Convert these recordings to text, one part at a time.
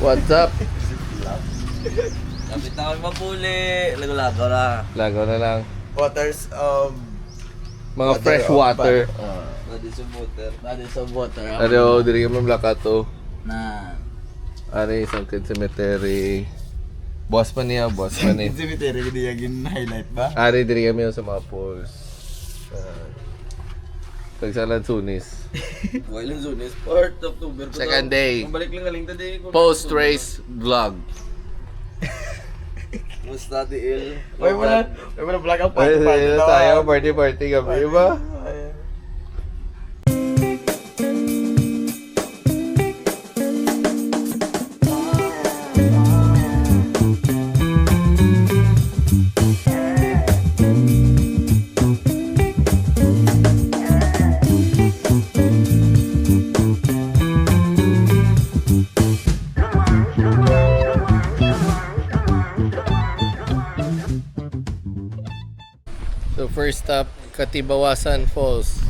What's up? Kapit na kami mapuli. Lago-lago na. Lago na lang. Waters Mga fresh water. Body sa water. Body sa water. Ano, diri kami Blakato. Na. Ari, Sangkid Cemetery. Boss pa niya, boss pa niya. Cemetery hindi yung highlight ba? Ari, diri kami sa mga falls. Pagsalan Sunis. Wailan Zunes. Part October. Second day. Balik lang galing today. Post-race vlog. Musta di il. May wala vlog ang Ay, party tayo, party kami, ba? So first stop, Katibawasan Falls.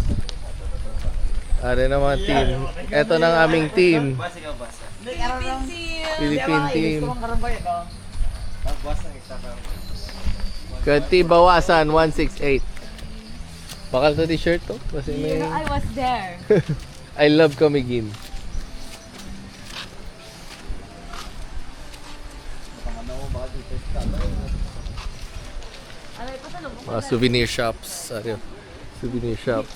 Ari naman team. Ito ng aming team. Philippine team. Katibawasan 168. Bakal to t-shirt to? Kasi may... I was there. I love Comigin. Mga souvenir shops. Ari, souvenir shops.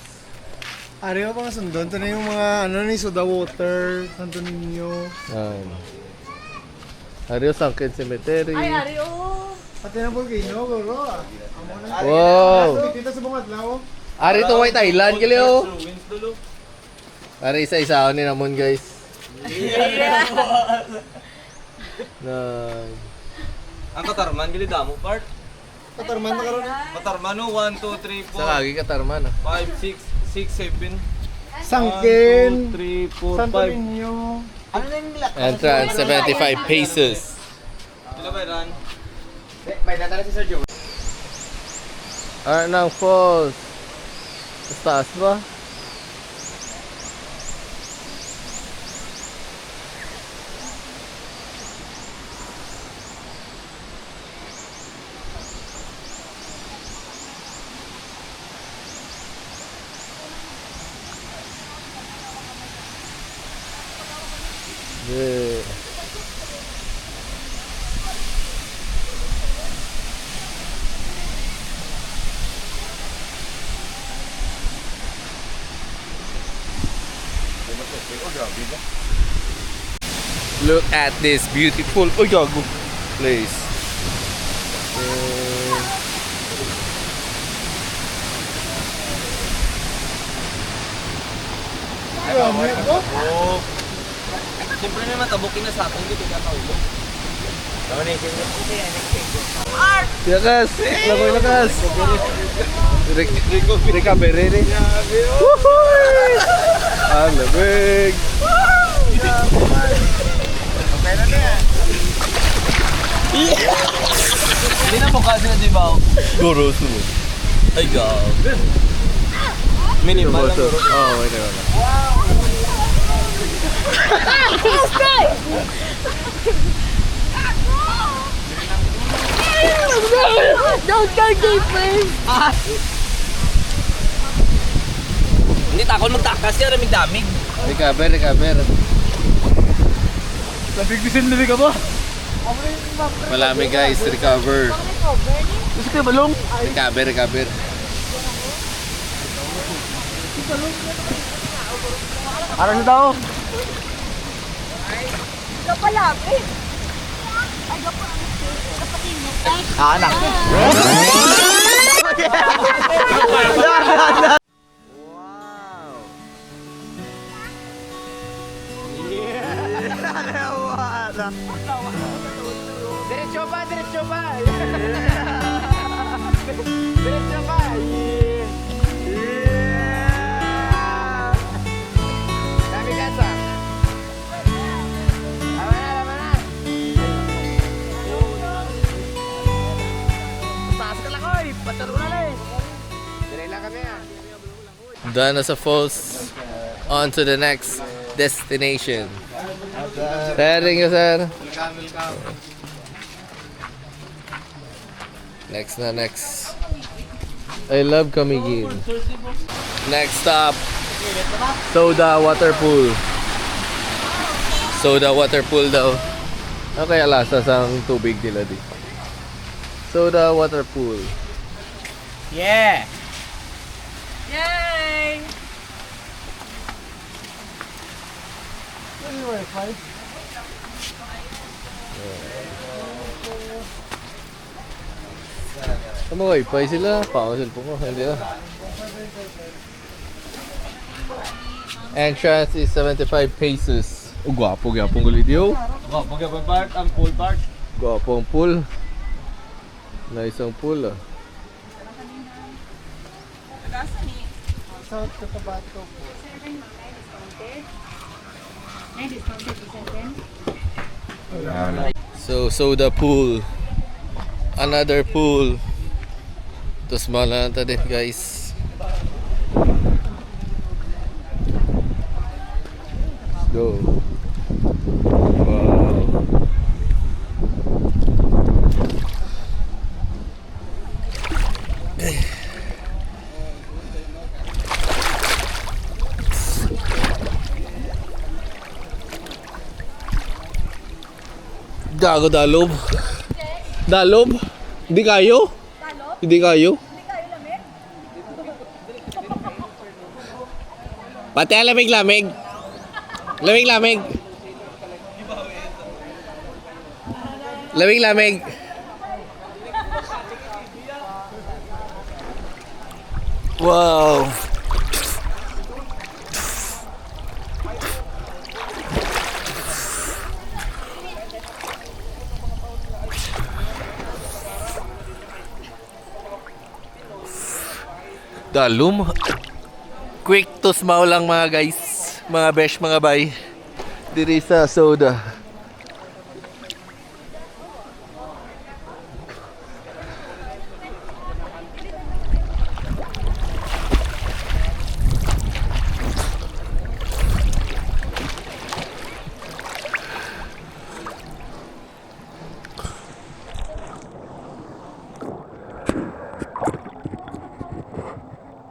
Ariyo mga sundon, ito na yung mga ano ni Soda Water, Santo Niño. Ari, Sangkid Cemetery. Ay, ari, oh. Pati na volcano, bro. Wow! Dito sa mga adlaw. Ari, ito may Thailand, kiliw. Ari, isa-isa ako ni Ramon, guys. Na... Ang Katarman, gali damo part. Katarman na karon. Katarman no, 1, 2, 3, Sa kagi Katarman, 5, 6, 7. Sangkin. 3, 4, Santo 5. Niño. Ano na yung nilak? Entrance, 75 pesos. Sila ba Ran? May dadala si Sir Joe. Arnang Falls. Sa taas ba? Yeah. Look at this beautiful place. Siyempre naman, tabukin na sa akin, hindi pinakaulo. Lakas! Lakoy lakas! Recovery rin. Woohoo! Ang lamig! Hindi na mukha sila, di ba? Goro sunod. Ay, God. Minimal lang. Oo, wait na lang. Don't go deep, please. Hindi, takon magtakas yan, raming damig. Recover. Nabigbisin ka ba? Malami guys, recover. Gusto kayo balong? Recover. Araw na tao. Kapalapit. Ay, kapatinit. Anak. Diretso ba? Diretso ba? Dami kasa. Tama na. Taas ka lang, oy. Pataro na lang. Dire lang kami ah. Done as a falls. On to the next destination. Sir, thank you, sir. Next na, next. I love Camiguin. Next stop, Soda Water Pool. Soda Water Pool daw. Ano kaya lasas ang tubig nila di? Soda Water Pool. Yeah! Yay! Ano wifi sila? Pa-cellphone ko. Hindi na. Entrance is 75 pesos. Oh, gwapo gulidiyo. Oh, pag part, ang full part. Gwapo ang pool. Nice ang pool ah. South Cotabato po. So, soda pool. Another pool. Tapos mahal na din guys. Let's go. Wow. Gago dalob. Dalob? Hindi kayo? Hindi kayo? Pati ang lamig-lamig. Lamig-lamig. Lamig-lamig. Wow. Dalum. Quick to smile lang mga guys. Mga besh, mga bay. Diri sa soda.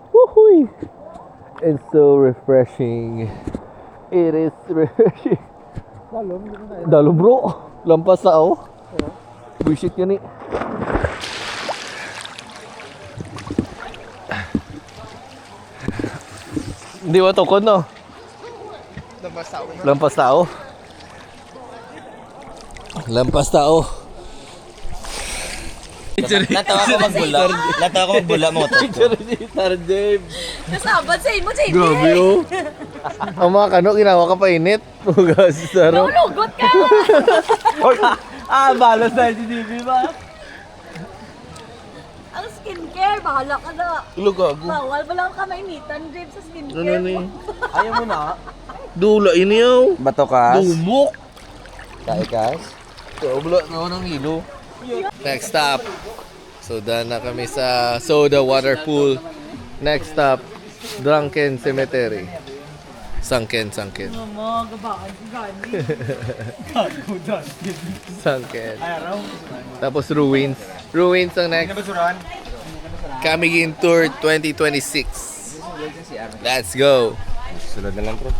Woohoo! It's so refreshing. It is refreshing. Dalo bro. Lampas na ako. Bullshit yan eh. Hindi mo tukod no? Lampas tao. Lampas tao. Natawa ko magbula. Natawa ko magbula mga to. Picture ni Sir James. Nasabad sa imo, JD. Grabe oh. Ang mga kano, ginawa ka pa init. Puga si Saro. Lulugot ka! Balas na si DB ba? Ang skincare, bahala ka na. Ilo gago. Bawal ba lang ka mainitan, James, sa Ano skincare ni? mo? Ayaw mo na. Dula ini yaw. Batokas. Dumok. Kaikas. Wala na ako ng ilo. Next stop. So, daan na kami sa Soda Water Pool. Next stop, Drunken Cemetery. Sangken. Mama, gabaan si Gandhi. Sangken. Tapos Ruins. Ruins ang next. Camiguin Tour 2026. Let's go. Sunod na lang bro.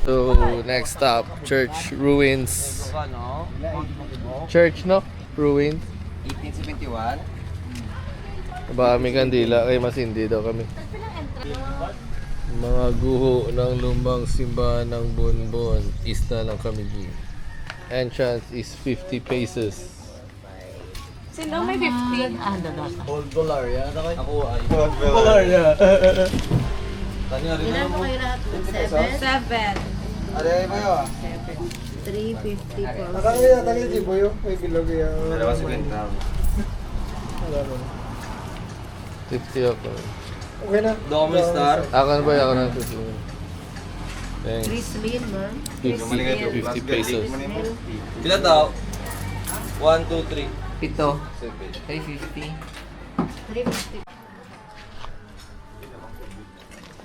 So, next stop, Church Ruins. Church, no? Ruins. 1871. Baka kami kandila, kay masindi daw kami. Mga guho ng lumang simbahan ng Bonbon, isla ng Camiguin. Entrance is 50 pesos. Sino may 15? Old dollar yan. Ako ay. Tanya rin Ilan mo. mo kayo lahat? 7. Are mo yo. 350 po. Akala niya, tali di boyo. May bilog yan. Dalawa si Benta. 50 ako. Okay na. Domi Star. Ako na ba? Ako na 50. Thanks. Chris Lin, ma'am. 50 pesos. Ilan daw? 1, 2, 3. Ito. 7. 350. 350.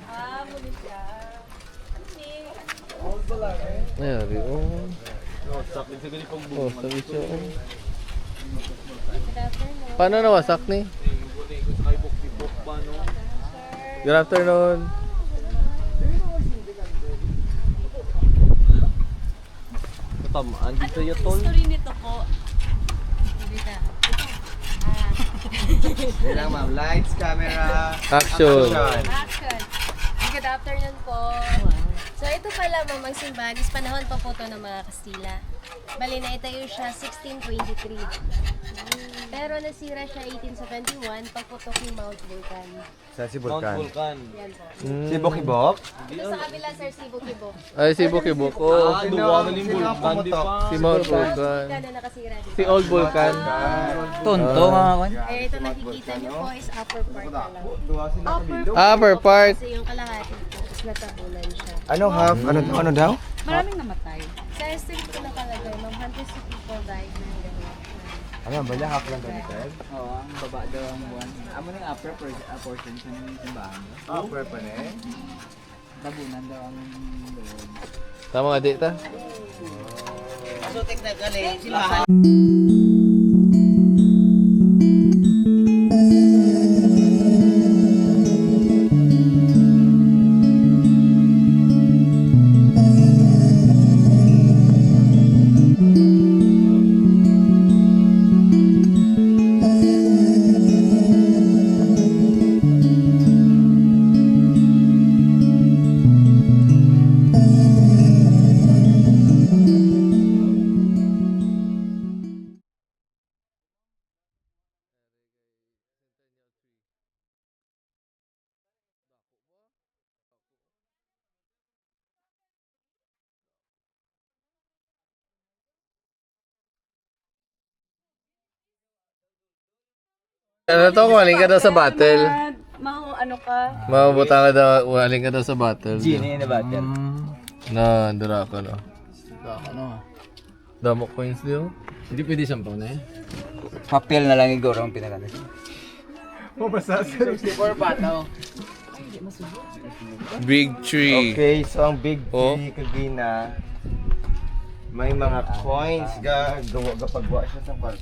Ah, muli siya. Ayari, oh. Oh, sabi siya. Paano nawasak ni? Good afternoon. Katamaan dito yung tol. History nito po. Kailang ma'am. Lights, camera, Action. Action. Good afternoon po. So ito pala mamang simbahan is panahon pa po to ng mga Kastila. Bali na itayo siya 1623. Pero nasira siya 1871 pagputok ng Mount Vulcan. Sa si Mount Vulcan. Yan po. Si Bokibok? Ito sa kabila sir, Sibo-Kibo. Ay, si Buki-Buk. Oh, Duwa ka yung Vulcan, di ba? si Mount Vulcan. Vulcan na nakasira dito. Si Old Vulcan. Tonto nga ka. Eh, ito nakikita niyo po is upper part na lang. Upper Upper part. Kasi yung kalahati po is natabunan siya. Anong half? Ano daw? Maraming namatay. Sa estimate ko nakalagay, ma'am, hundreds of people died na ganun. Ano, bala half lang daw nito? Oo, ang baba daw ang buwan. Amo ng upper portion sa ng simbahan. Upper pa na eh. Tabunan daw ang loob. Tama nga, di ta? So technically, simbahan. Ano to? Kumaling ka daw sa battle. Ano ka? Mabuta ka daw. Kumaling ka daw sa battle. Genie na battle. Na, dura ka na. Ano? Damo coins diyo. Hindi pwede sampaw na eh. Papel na lang igoro ang pinaganda. Big tree. Okay, so ang big Oh. tree kagina may mga coins ga gawa gapagwa siya sa park.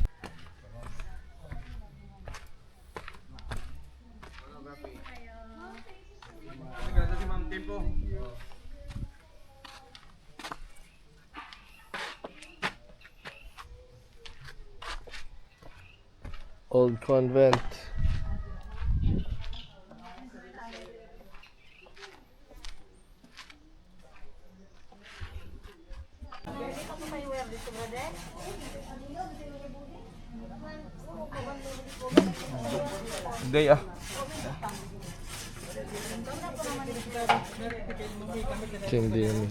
Old convent. Day ah. Hindi yun.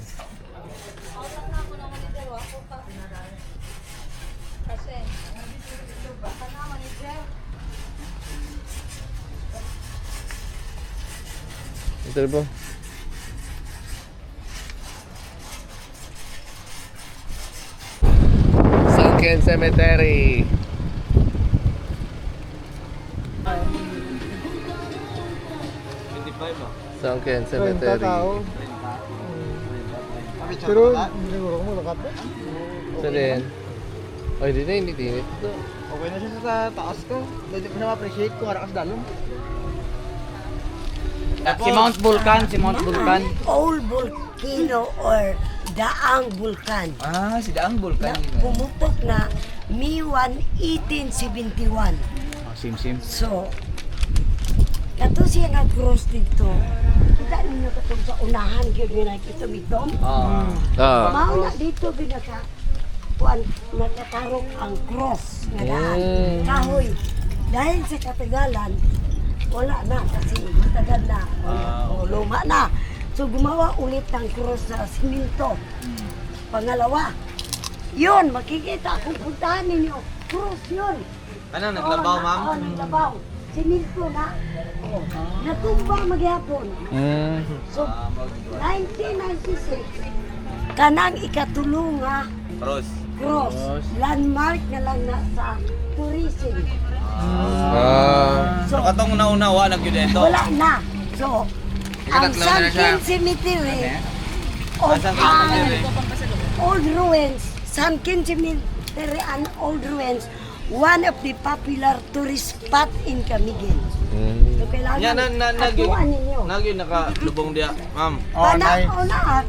Ito po. Sunken Cemetery. Sunken Cemetery. Pero hindi siguro ko malakat eh. Saan din? Ay, di na, hindi tinit. Okay na siya sa taas ko. Hindi ko siya ma-appreciate kung arakas dalong. Si Mount Vulcan, si Mount Vulcan. Old volcano or daang vulkan Ah, si Daang Vulcan. na pumutok na May 1871. Sim. So, kato siya nag-cross dito. Kita ninyo katong sa unahan gyud nga nakita mitom. Ah. Ah. Mao na dito binaka kuan nakatarok ang cross nga daan. Kahoy. Dahil sa katagalan wala na kasi matagal na o luma na. So gumawa ulit ng cross sa siminto. Pangalawa, yun, makikita kung puntahan ninyo. Cross yun. Ano, naglabaw, ma'am? Oo, naglabaw. Siminto na. Oh, natumba magyapon. So, 1996, kanang ikatulong nga Cross. cross, landmark na lang na sa tourism. Ah. So, Katong naunawa, nagyud ito. wala na. So, ang Sunken Cemetery of old ruins Sunken Cemetery and Old Ruins, one of the popular tourist spot in Camiguin. So kailangan Yan, atuan ninyo. nagyon nakalubong dia, ma'am.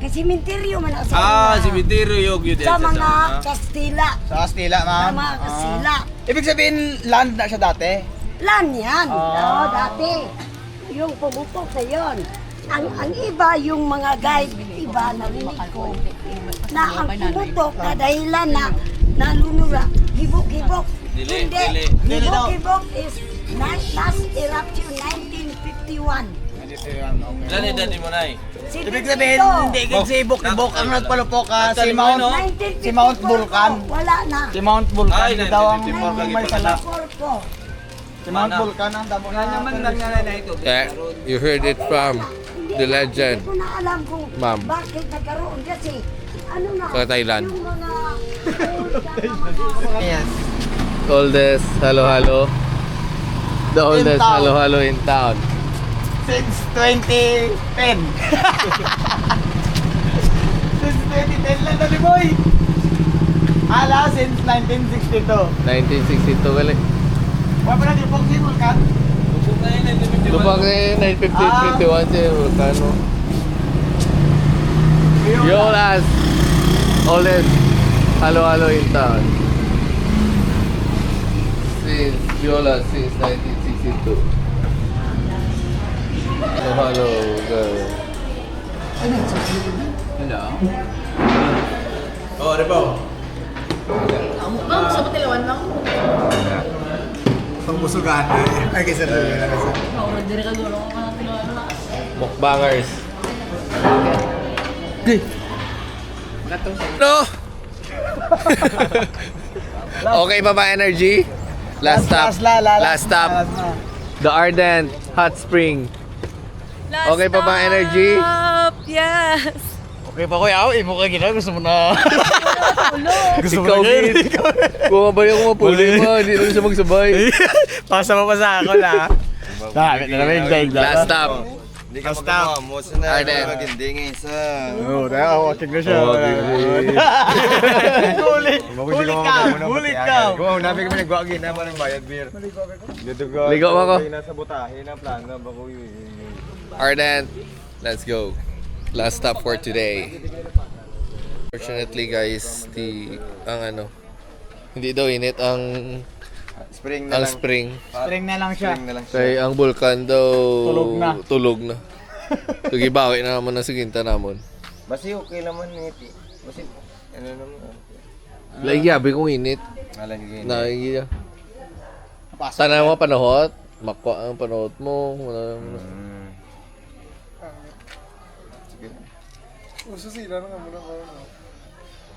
Kasi cemetery man sa Cemetery yung yun. sa mga Kastila. Sa Kastila, Sa ma'am. mga Kastila. Ibig sabihin, land na siya dati? Lan yan. Oo, dati. Yung pumutok na yon. Ang iba, yung mga guide, iba narinig ko, na ang pumutok na dahilan na nalunura, hibok-hibok. Dili, Hindi. dili. Dili daw. Hibok-hibok is last eruption 1951. Ilan edad ni mo na Ibig sabihin, hindi kasi ibok-ibok ang nagpalupok si Mount, si Mount Vulcan. Wala na. Si Mount Vulcan, Ay, hindi daw ang 1954 may sala. Porco. Si Mount Vulcan ang damo na ito. Yeah, you heard it from the legend. Hindi ko na alam kung Ma'am. bakit nagkaroon kasi ano na, Sa Thailand. yung mga old na mga Yes. Oldest halo-halo. The oldest town. halo-halo in town. Since 2010. Since 2010 lang na ni Boy. Ala, since 1962. 1962 kali. Wala pa na di si Vulcan. Lubak na yun, 1951 siya, Vulcano. Violas, oldest halo-halo in town. Since Viola, since 1962. Halo-halo, girl. Hello. Oh, ano ba? Pangbusugan. Ay, kasi Mukbangers. No! Okay pa ba energy? Last stop. Last stop. The Ardent Hot Spring. Okay pa ba energy? Yes. Okay pa kuya, imo ka gina, gusto mo na. Gusto mo Ikaw, na Gil. Kung mabay ako mapuli mo, hindi na siya magsabay. Pasa mo pa sa ako na. Bakit na namin yung Last stop. Hindi ka Basta. magawa. Musa na. Arden. Magandingin sa... Oo, tayo ako, watching na siya. Oh, Gil. Hulit ka, hulit ka. Kung nabi kami nagwagi na parang bayad beer. Ligo mo ako. Nasa butahe na plano. Bako yun. Ardent, let's go. Last stop for today. Fortunately guys, hindi daw init ang Spring na lang. spring. Spring na lang siya. Spring na lang siya. Kaya ang vulkan daw Tulog na. So gibawi na naman ang siginta namon. Basi okay naman ngiti. Basi ano naman. Lagi kong init. Malagay. Nagiya. Sana mo panahot, makwa ang panahot mo. Wala naman. Uso sila na nga muna ko.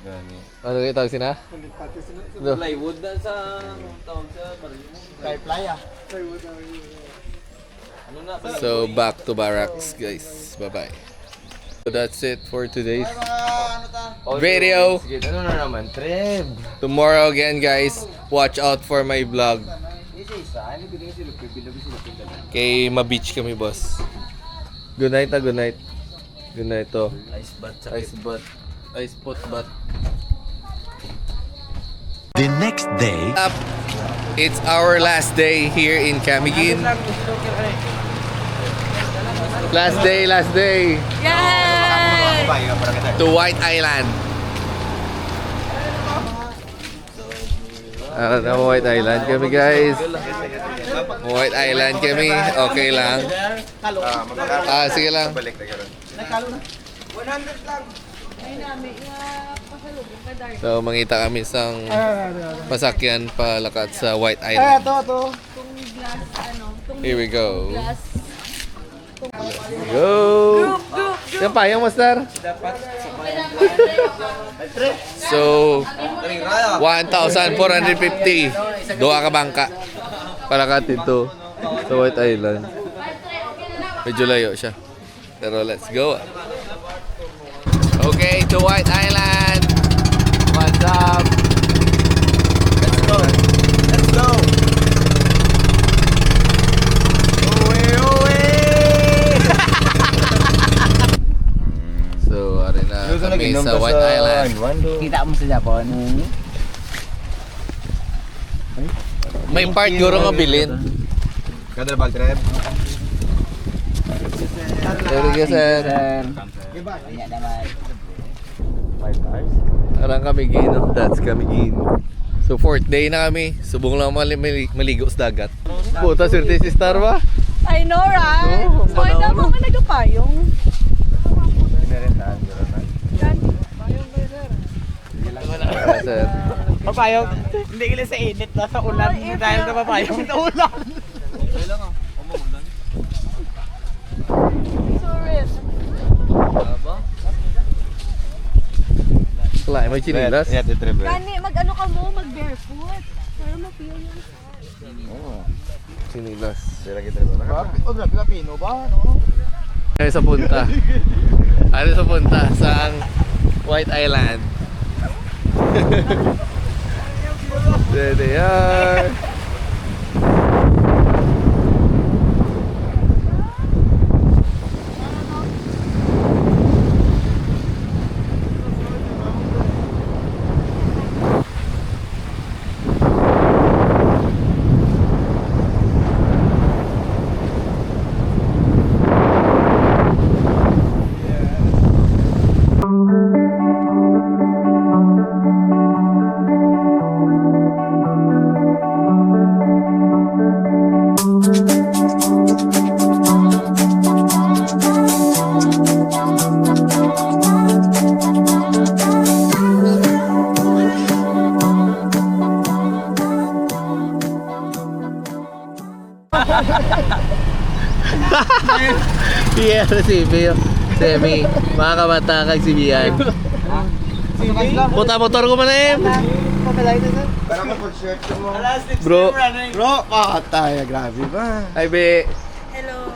Gani. Ano kayo tawag sina? Pati sila. No. Plywood na sa tawag sa baril mo. Kay playa. Ano na? So back to barracks guys. Bye-bye. So that's it for today's video. Sige, ano na naman? Treb. Tomorrow again guys, watch out for my vlog. Kay ma-beach kami boss. Good night na, good night. Good night to. Ice bath sa Ice butt. Ice pot butt. The next day, Up. It's our last day here in Camiguin. Last day, last day. Yay! To White Island. White Island kami guys. White Island kami. Okay lang. Sige lang. Balik na gano'n. So mangita kami sang masakyan palakat sa White Eh, Island. ito. Here we go. Go! Yan pa, yung master. So, 1,450. Doa ka bangka. Palakat dito sa White Island. Medyo layo siya. Pero let's go. Okay, to White Island. What's up? Let's go. Let's go. So, ari na kami sa White Island. Taiwan do. Kita mo sa Japan. May part guro nga bilin. Kada bag trip. Thank you, sir. Banyak naman. 5 hours. Arang kami gino. That's kami gino. So, 4th day na kami. Subong lang maligo sa dagat. Puta, swerte si Star ba? I know, right? Oo, So, ito panahon. mga nagapayong. Pinarintahan yun na. Ah, sir. Papayog. Hindi kila sa init na sa ulan. Dahil na papayog sa ulan. Okay lang ah. Umuulan. Tourist. Aba? Wala, may chinilas. Yeah, trip. Kani, mag-ano ka mo, mag-barefoot. Para ma-feel yung... Chinilas. Sila kita trip. Oh, grabe ka Pino ba? No? Ano sa punta? Ano sa punta? Sa White Island. There they are. Yeah, si Semi. Mga kabatakag si Bian. Puta motor ko man eh. Para mo pag-shirt ko mo. Bro. Bro, pakataya. Grabe ba? Ay be. Hello.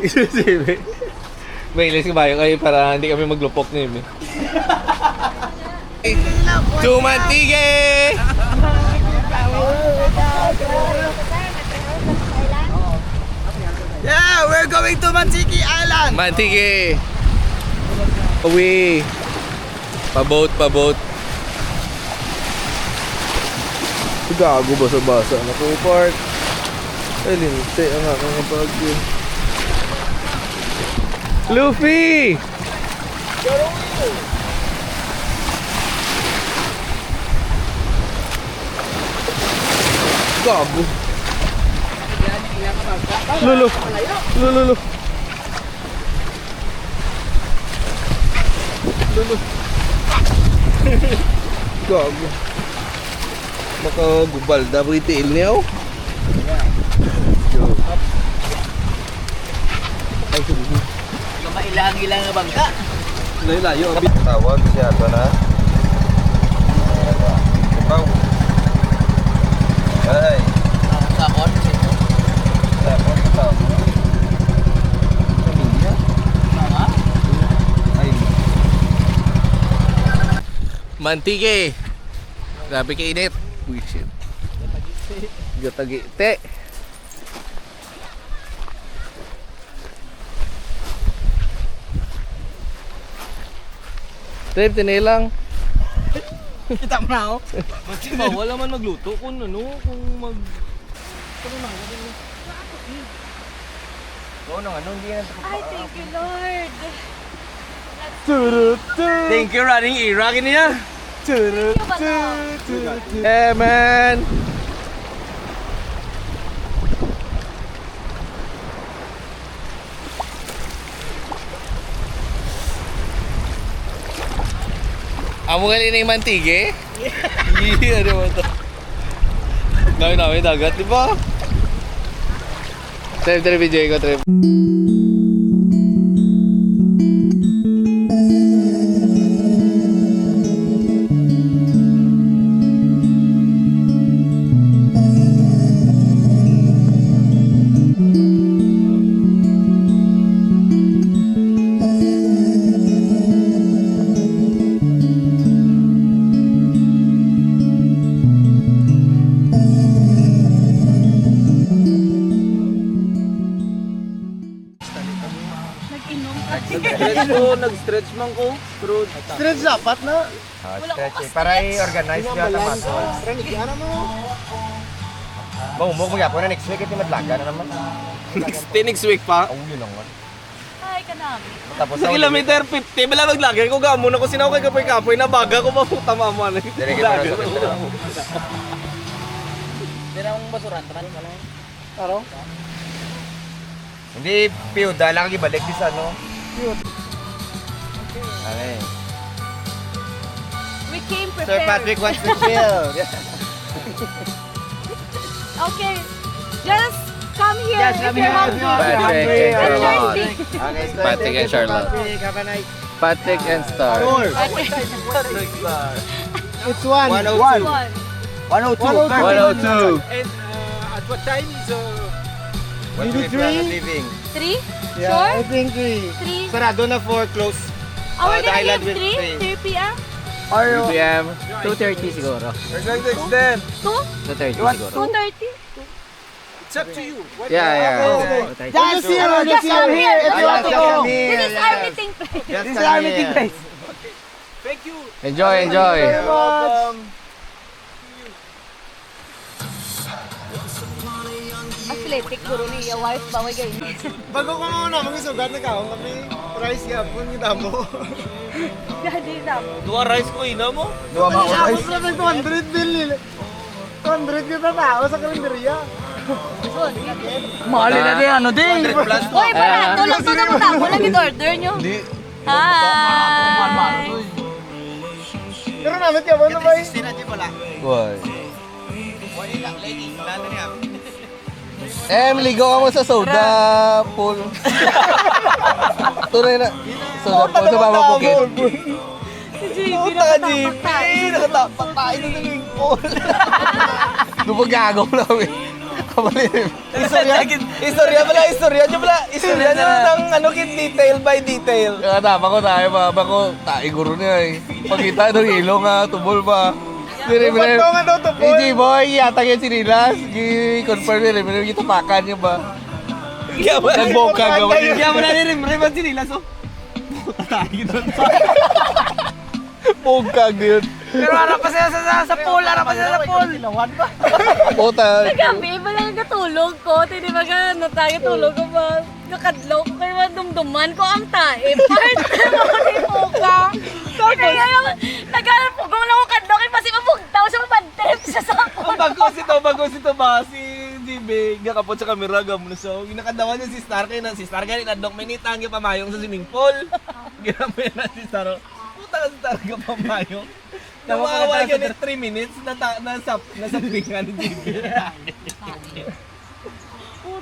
Semi. May ilis kayo kayo para hindi kami maglupok ni Emi. Tumantige! Yeah, we're going to Mansiki Island. Mantige! Uwi! Paboat. Gago basa-basa na ko park. Ay, linti ang aking pag Luffy! Gago! Lulu! Lulu! Gago! Makagubal na retail niya oh. Ay, subuhin. Mailang-ilang na bangka. Layo-layo. Tawag siya ito na. Ipaw. Ay. Sakon. Tapos ito. Ay. Mantige. Grabe kainit. Uy, shit. Gatagi. Te. Trip, tinilang. Kita mo na ako. Bawal naman magluto kung ano, kung mag... Oo nang ano, hindi yan. Ay, thank you, Lord. Thank you, running era. Kini niya. Thank you ba to? Hey, man. Amo gali na yung mantige? Yeah, ano mo to? Gawin namin dagat, di ba? Trip, video ko, trip. Stretch ko, nag-stretch man ko. True. Stretch dapat na. Stretching. Para i-organize nyo ang muscle. Renig, ano mo? Bumumog mo yapon na next week. Ito madlaga na naman. Next week pa. Oo, yun lang man. Ay, kanami. Tapos Sa kilometer 50, bala maglagay ko gamon ako sinaw kay kapoy-kapoy na baga ko maputa mama na. Dire ka para sa pintero. Pero ang basuran, taman mo lang. Araw? Hindi, piyuda lang ibalik di sa ano. Okay. We came Sir prepared. Patrick wants to chill. Okay. Just come here Just if come you're here. hungry. Patrick and I'm Charlotte. thirsty. Okay, so Patrick and Charlotte. Have a nice Patrick and Star. It's 1. 102. 102. 102. What Maybe we plan on 3? leaving? 3? Yeah, Sure? I think 3. 3? Sarado na 4, close. Oh, we're the gonna island leave will 3? stay. 3 p.m.? 2 p.m. 2:30 siguro. We're going to extend. 2? 2:30 siguro. 2:30? It's up to you. Yeah. Just come here if you want to go. This is our meeting place. Just This is our meeting place. Thank you. Enjoy. Athletic, guro niya. Wife ba? May ganyan. Bago ko muna, mag-isugat na kaon kami. Price yapon, kita mo. Gadi na mo. Dua rice ko ina mo. Dua mga oras. Tapos na 200 bill nila. 200 kita tao sa kalendarya. Mahal na din, ano din. Uy, barato lang to na matabo lang i-order nyo. Hi! Pero namin yapon na ba eh? Why? Ligo ka mo sa soda pool. Tunay na. Soda pool sa Mama Bukit. Si JB Puta ka, JP. Nakatapak tayo ng swimming pool. Doon gago namin. Kamalin. Istorya nyo ng ano kit detail by detail. Kaya tama ko tayo, mama ko. Taiguro niya eh. Pagkita ng ilong nga, tubol pa. Ba't daw nga daw to, boy? Hindi boy, yata yan si Rilas. Confirm nila, may tapakan niya ba? Nagbongkag gawa niya. Kaya mo na rin sinila so. Bongkag yun. Pero harap pa sila sa pool, harap pa sila sa pool. Puta. Gabi, iba lang katulog ko. Hindi ba ka tayo tulog ko ba? Nakadlaw ko kayo dumduman ko ang tae. Part mo ni Puka. Naghanap po kung lang ko kadlaw kayo kasi mabugtaw sa mabantip siya sa ako. Ang bagos ito ba? Si JB, nakapot sa kamera, gamo na siya. Ginakadawan niya si Star kayo na si Star kayo na minita ang pamayong sa swimming pool. Ginamo yan na si Star. Puta ka si Star ka pamayong. Nawawala ka ni 3 minutes nasa pingan ni JB.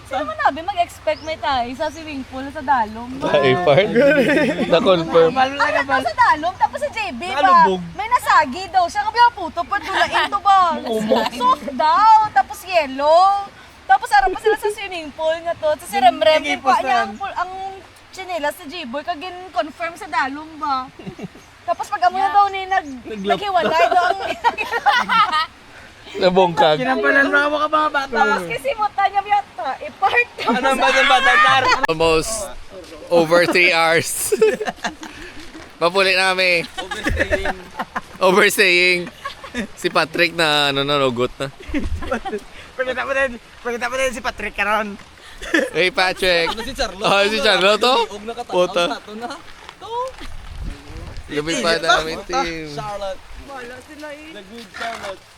Sino mo nabi mag-expect may tayo sa swimming pool sa dalom? Ay, part. Na-confirm. Ano sa dalom? Tapos sa JB ba? Nalubog. May nasagi daw siya. Kabi ang puto pa tulain to ba? Soft daw. Tapos yellow. Tapos harap pa sila sa swimming pool nga to. Tapos si Remrem, yung pa niya ang chinelas sa J-Boy. Kagin confirm sa dalom ba? Tapos pag amoy daw ni naghiwalay daw ang Nabongkag. Kinampalan mo ka mga bata. tapos kasi muta niya biyata. I-part Ano ba yung bata, Star? Almost over 3 hours. Papuli namin. Overstaying. Si Patrick na nanugot na. Pagkita mo din si Patrick karon. Hey Patrick. Ano si Charlotte? Oh, si Charlotte to? Huwag nakataon Puta. na ito na. Gabi pa namin team. Charlotte. Wala sila eh. The good Charlotte.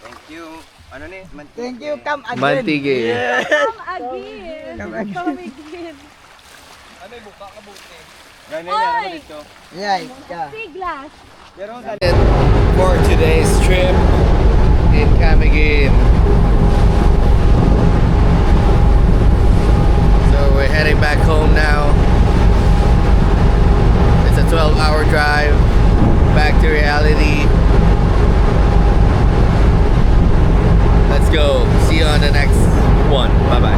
Thank you. Ano ni? Thank you, come again. Mantige. Come again. Come again. Ano yung buka ka buti? Oy! Yeah. Siglas. For today's trip in Camiguin. So we're heading back home now. It's a 12-hour drive back to reality. Let's go. See you on the next one. Bye-bye.